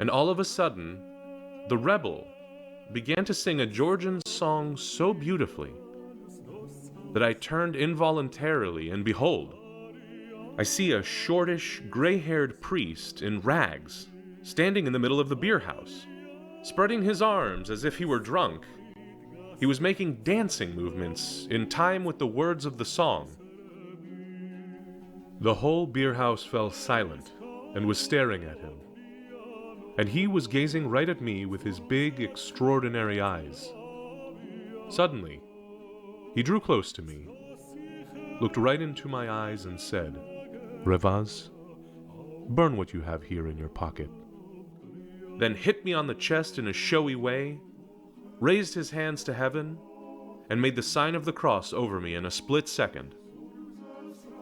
And all of a sudden, the rebel began to sing a Georgian song so beautifully that I turned involuntarily, and behold, I see a shortish, gray-haired priest in rags standing in the middle of the beer house, spreading his arms as if he were drunk. He was making dancing movements in time with the words of the song. The whole beer house fell silent and was staring at him, and he was gazing right at me with his big, extraordinary eyes. Suddenly, he drew close to me, looked right into my eyes, and said, "Revaz, burn what you have here in your pocket." Then hit me on the chest in a showy way, raised his hands to heaven, and made the sign of the cross over me in a split second.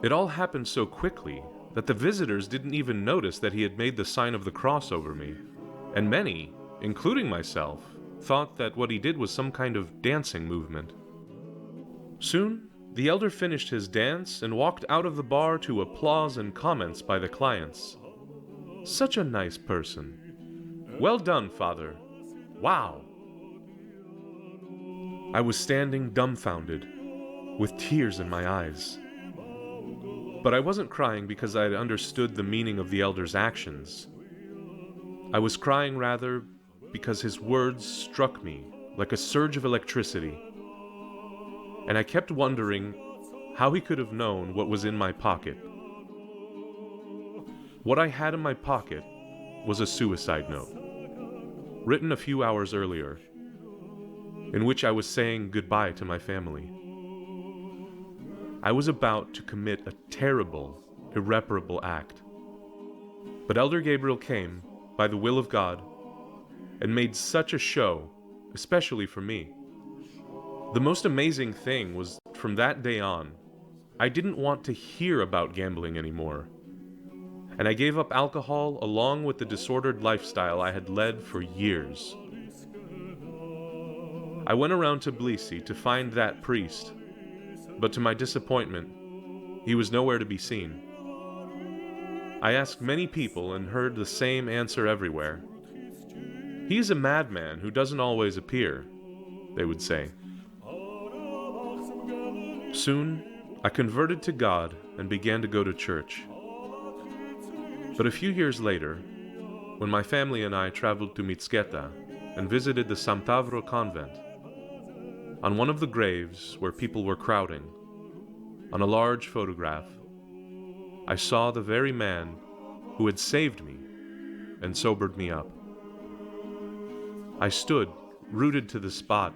It all happened so quickly that the visitors didn't even notice that he had made the sign of the cross over me, and many, including myself, thought that what he did was some kind of dancing movement. Soon, the elder finished his dance and walked out of the bar to applause and comments by the clients. "Such a nice person. Well done, Father. Wow." I was standing dumbfounded, with tears in my eyes. But I wasn't crying because I had understood the meaning of the elder's actions. I was crying rather because his words struck me like a surge of electricity, and I kept wondering how he could have known what was in my pocket. What I had in my pocket was a suicide note, written a few hours earlier, in which I was saying goodbye to my family. I was about to commit a terrible, irreparable act. But Elder Gabriel came, by the will of God, and made such a show, especially for me. The most amazing thing was, from that day on, I didn't want to hear about gambling anymore, and I gave up alcohol along with the disordered lifestyle I had led for years. I went around Tbilisi to find that priest, but to my disappointment, he was nowhere to be seen. I asked many people and heard the same answer everywhere. "He is a madman who doesn't always appear," they would say. Soon, I converted to God and began to go to church. But a few years later, when my family and I traveled to Mitsketa and visited the Samtavro convent, on one of the graves where people were crowding, on a large photograph, I saw the very man who had saved me and sobered me up. I stood, rooted to the spot,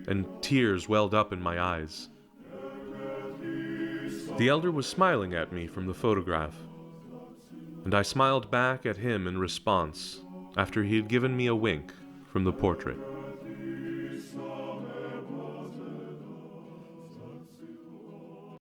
and tears welled up in my eyes. The elder was smiling at me from the photograph, and I smiled back at him in response after he had given me a wink from the portrait.